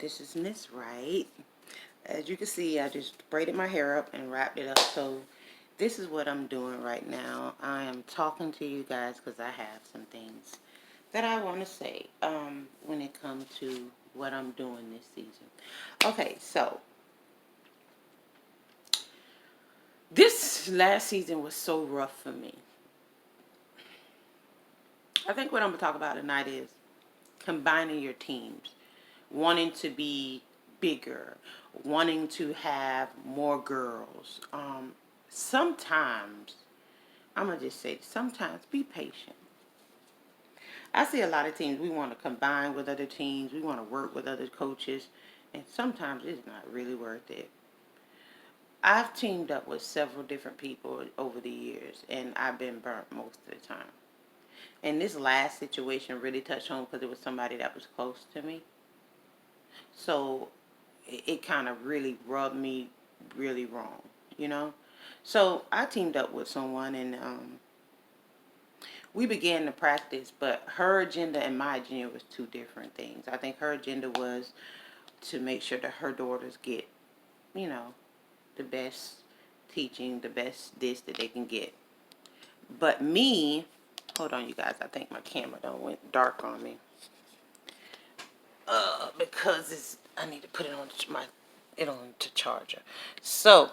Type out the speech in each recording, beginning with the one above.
this is Miss Wright. As you can see, I just braided my hair up and wrapped it up. So this is what I'm doing right now. I am talking to you guys because I have some things that I want to say when it comes to what I'm doing this season. Okay, so this last season was so rough for me. I think what I'm going to talk about tonight is combining your teams, wanting to be bigger, wanting to have more girls. Sometimes, I'm going to just say, sometimes be patient. I see a lot of teams, we want to combine with other teams, we want to work with other coaches, and sometimes it's not really worth it. I've teamed up with several different people over the years, and I've been burnt most of the time. And this last situation really touched home because it was somebody that was close to me. So it kind of really rubbed me really wrong, you know? So I teamed up with someone, and we began to practice, but her agenda and my agenda was two different things. I think her agenda was to make sure that her daughters get, you know, the best teaching, the best this that they can get. But me, hold on you guys, I think my camera done went dark on me. Because I need to put it on to charger. So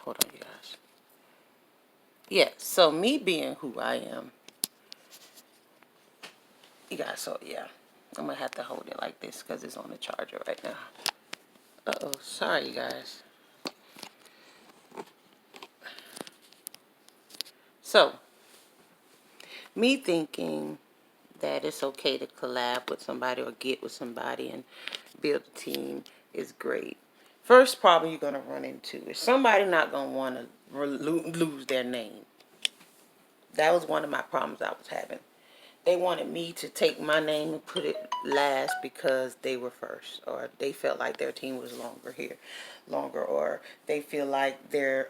hold on you guys. Yeah, so me being who I am, you guys, so yeah, I'm gonna have to hold it like this because it's on the charger right now. Uh-oh, sorry you guys. So, me thinking that it's okay to collab with somebody or get with somebody and build a team is great. First problem you're going to run into is somebody not going to want to lose their name. That was one of my problems I was having. They wanted me to take my name and put it last because they were first, or they felt like their team was longer, or they feel like they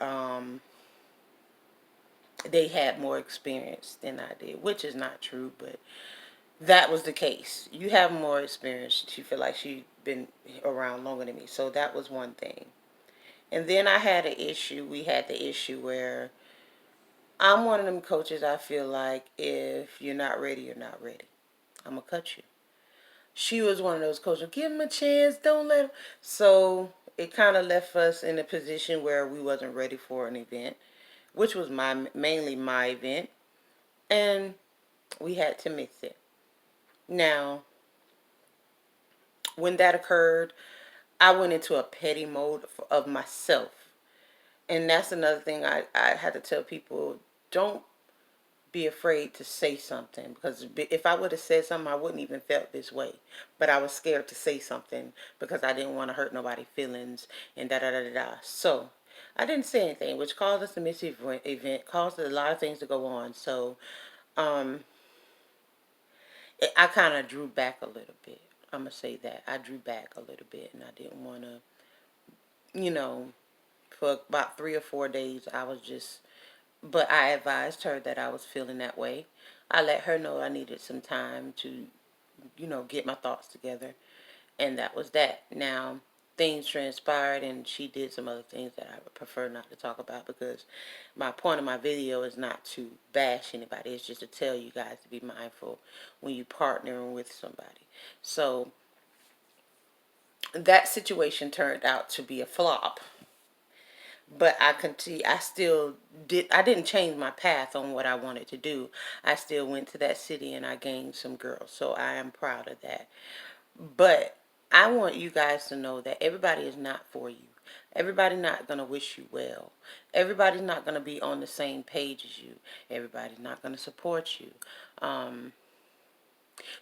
had more experience than I did, which is not true, but that was the case. You have more experience. She feel like she'd been around longer than me, so that was one thing. And then I had an issue. We had the issue where I'm one of them coaches. I feel like if you're not ready, you're not ready. I'm gonna cut you. She was one of those coaches. Give him a chance. Don't let him. So it kind of left us in a position where we wasn't ready for an event, which was mainly my event, and we had to miss it. Now, when that occurred, I went into a petty mode of myself. And that's another thing I had to tell people, don't be afraid to say something, because if I would have said something, I wouldn't even felt this way. But I was scared to say something because I didn't want to hurt nobody's feelings and da da da da da. So I didn't say anything, which caused us to miss the event, caused a lot of things to go on. So I kind of drew back a little bit. I'm going to say that. I drew back a little bit, and I didn't want to, you know, for about 3 or 4 days, I was just, but I advised her that I was feeling that way. I let her know I needed some time to, get my thoughts together, and that was that. Now, things transpired, and she did some other things that I would prefer not to talk about, because my point of my video is not to bash anybody. It's just to tell you guys to be mindful when you partnering with somebody. So that situation turned out to be a flop. But I continue. I didn't change my path on what I wanted to do. I still went to that city and I gained some girls. So I am proud of that. But I want you guys to know that everybody is not for you. Everybody's not going to wish you well. Everybody's not going to be on the same page as you. Everybody's not going to support you.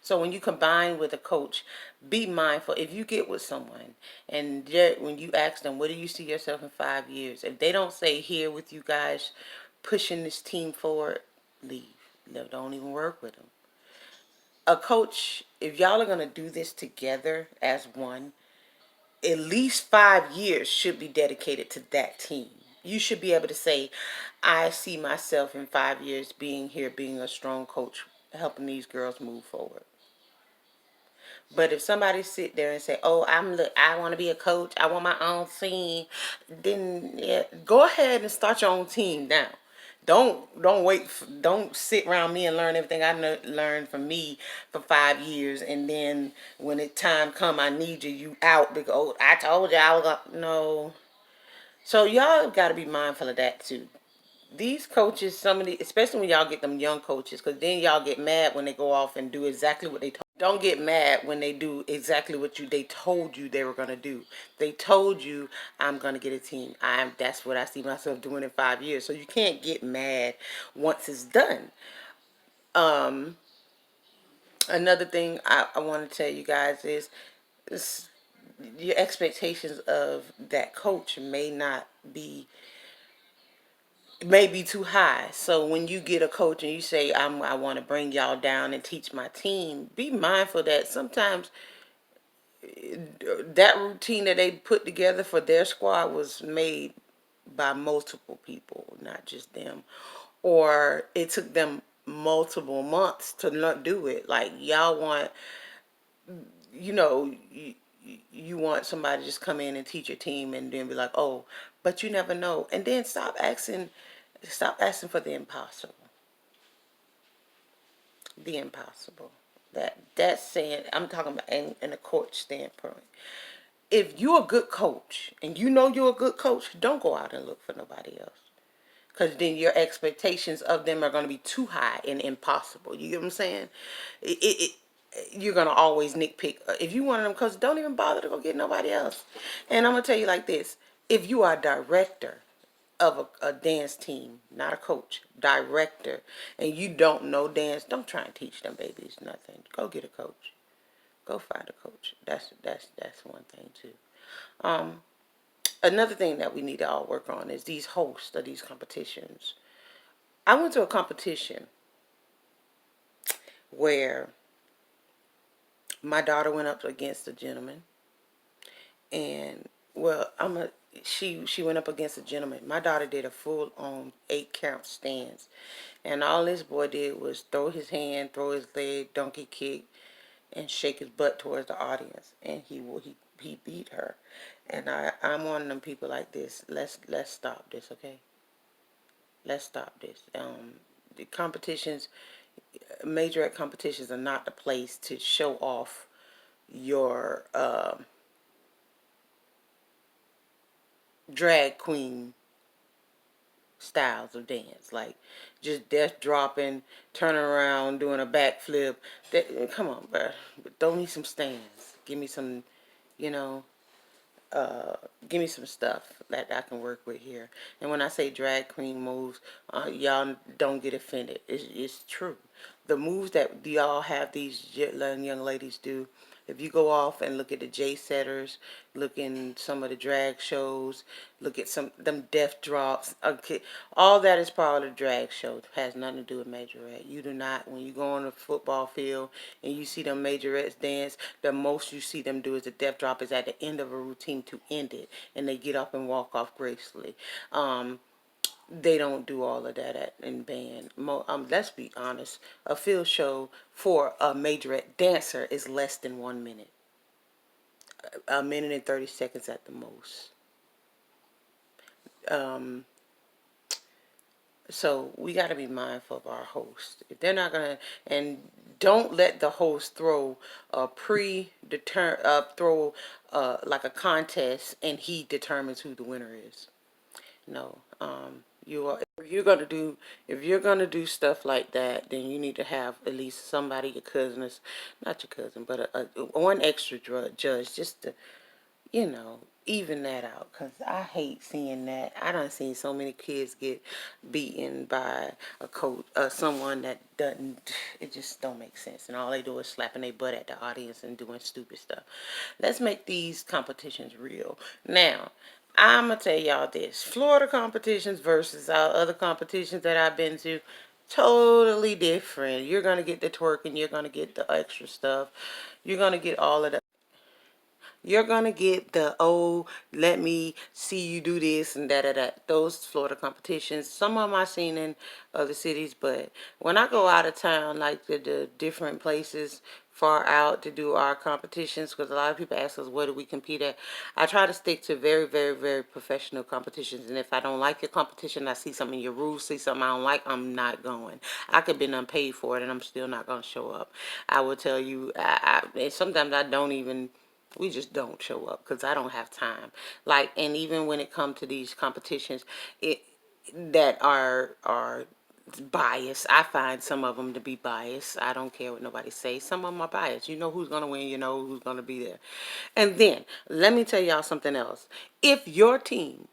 So when you combine with a coach, be mindful. If you get with someone and when you ask them, where do you see yourself in 5 years? If they don't say here with you guys pushing this team forward, leave. Don't even work with them. A coach, if y'all are going to do this together as one, at least 5 years should be dedicated to that team. You should be able to say, I see myself in 5 years being here, being a strong coach, helping these girls move forward. But if somebody sit there and say, "Oh, I want to be a coach. I want my own team," then yeah, go ahead and start your own team now. Don't wait. Don't sit around me and learn everything I learned from me for 5 years, and then when it time come, I need you out because oh, I told you I was no. So y'all got to be mindful of that too. These coaches, some of the, especially when y'all get them young coaches, because then y'all get mad when they go off and do exactly what they told. Don't get mad when they do exactly what they told you they were gonna do. They told you I'm gonna get a team. That's what I see myself doing in 5 years. So you can't get mad once it's done. Um, Another thing I want to tell you guys is your expectations of that coach may be too high. So when you get a coach and you say, I want to bring y'all down and teach my team, be mindful that sometimes that routine that they put together for their squad was made by multiple people, not just them. Or it took them multiple months to not do it. Like y'all want, you know, you want somebody to just come in and teach your team and then be like, oh, but you never know. And then stop asking for the impossible. The impossible. That's saying I'm talking about in a coach standpoint. If you're a good coach and you know you're a good coach, don't go out and look for nobody else. Because then your expectations of them are going to be too high and impossible. You get what I'm saying? You're going to always nitpick. If you want them coaches, don't even bother to go get nobody else. And I'm going to tell you like this. If you are a director of a dance team, not a coach, director, and you don't know dance, don't try and teach them babies nothing. Go get a coach. Go find a coach. That's one thing too. Another thing that we need to all work on is these hosts of these competitions. I went to a competition where my daughter went up against a gentleman, and well, she went up against a gentleman. My daughter did a full on 8 count stance, and all this boy did was throw his hand, throw his leg, donkey kick, and shake his butt towards the audience, and he beat her. And I'm one of them people like this. Let's stop this, okay? Let's stop this. The competitions, major competitions, are not the place to show off your drag queen styles of dance, like just death dropping, turning around, doing a backflip. Come on, bro. Throw me some stands. Give me some, you know, uh, give me some stuff that I can work with here. And when I say drag queen moves, y'all don't get offended. It's true. The moves that y'all have these young ladies do, if you go off and look at the J setters, look in some of the drag shows, look at some them death drops. Okay, all that is part of the drag show. It has nothing to do with majorette. You do not, when you go on a football field and you see them majorettes dance, the most you see them do is the death drop is at the end of a routine to end it, and they get up and walk off gracefully. They don't do all of that in band. Let's be honest. A field show for a majorette dancer is less than 1 minute. A minute and 30 seconds at the most. Um, so we got to be mindful of our host. If they're not gonna, and don't let the host throw a like a contest, and he determines who the winner is. No, if you're gonna do stuff like that, then you need to have at least somebody, your cousin, is not your cousin, but one extra judge, just to, you know, even that out. Because I hate seeing that. I done seen so many kids get beaten by a coach, someone that doesn't, it just don't make sense. And all they do is slapping their butt at the audience and doing stupid stuff. Let's make these competitions real. Now, I'm going to tell y'all this. Florida competitions versus our other competitions that I've been to, totally different. You're going to get the twerking. You're going to get the extra stuff. You're going to get all of that. you're gonna get the, oh, let me see you do this and that. Those Florida competitions. Some of them I seen in other cities, but when I go out of town, like the different places far out to do our competitions, because a lot of people ask us where do we compete at, I try to stick to very, very, very professional competitions. And if I don't like your competition, I see something in your rules, see something I don't like, I'm not going. I could be unpaid for it and I'm still not going to show up. I will tell you, and sometimes I don't even, we just don't show up because I don't have time. Like, and even when it comes to these competitions, it that are biased. I find some of them to be biased. I don't care what nobody says. Some of them are biased. You know who's going to win. You know who's going to be there. And then, let me tell y'all something else. If your team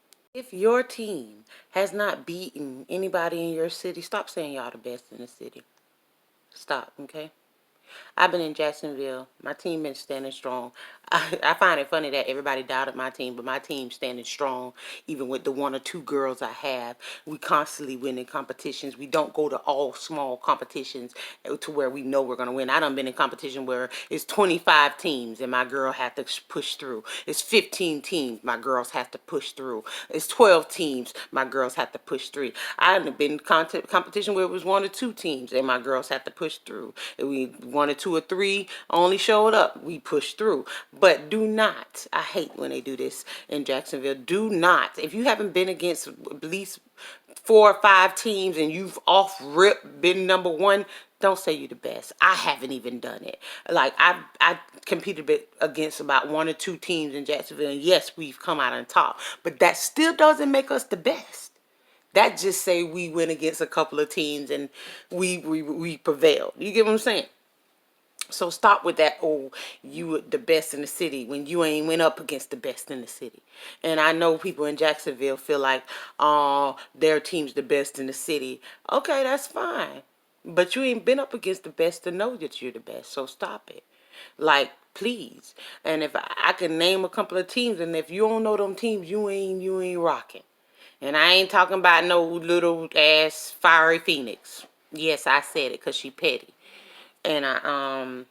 has not beaten anybody in your city, stop saying y'all the best in the city. Stop, okay? I've been in Jacksonville. My team been standing strong. I find it funny that everybody doubted my team, but my team's standing strong. Even with the one or two girls I have, we constantly win in competitions. We don't go to all small competitions to where we know we're gonna win. I done been in competition where it's 25 teams and my girl had to push through. It's 15 teams, my girls have to push through. It's 12 teams, my girls have to push through. I done been in competition where it was one or two teams and my girls had to push through. And we one or two or three only showed up, we pushed through. But do not, I hate when they do this in Jacksonville, do not, if you haven't been against at least 4 or 5 teams and you've off rip been number one, don't say you're the best. I haven't even done it. Like, I competed against about one or two teams in Jacksonville, and yes, we've come out on top, but that still doesn't make us the best. That just say we went against a couple of teams and we prevailed. You get what I'm saying? So stop with that, oh, you were the best in the city when you ain't went up against the best in the city. And I know people in Jacksonville feel like, oh, their team's the best in the city. Okay, that's fine. But you ain't been up against the best to know that you're the best. So stop it. Like, please. And if I can name a couple of teams, and if you don't know them teams, you ain't rocking. And I ain't talking about no little ass fiery phoenix. Yes, I said it because she petty. And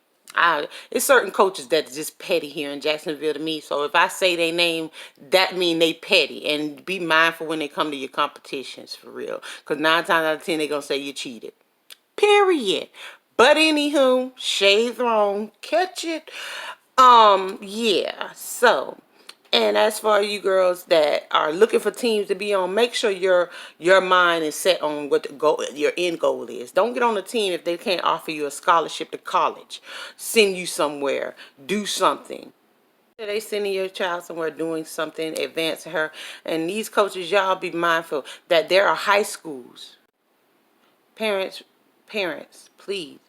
it's certain coaches that's just petty here in Jacksonville to me. So if I say they name, that mean they petty. And be mindful when they come to your competitions, for real. Because 9 times out of 10, they going to say you cheated. Period. But anywho, shade thrown, catch it. Yeah. So, and as for you girls that are looking for teams to be on, make sure your mind is set on what the goal, your end goal is. Don't get on a team if they can't offer you a scholarship to college, send you somewhere, do something. They sending your child somewhere doing something, advancing her. And these coaches, y'all be mindful that there are high schools. Parents, please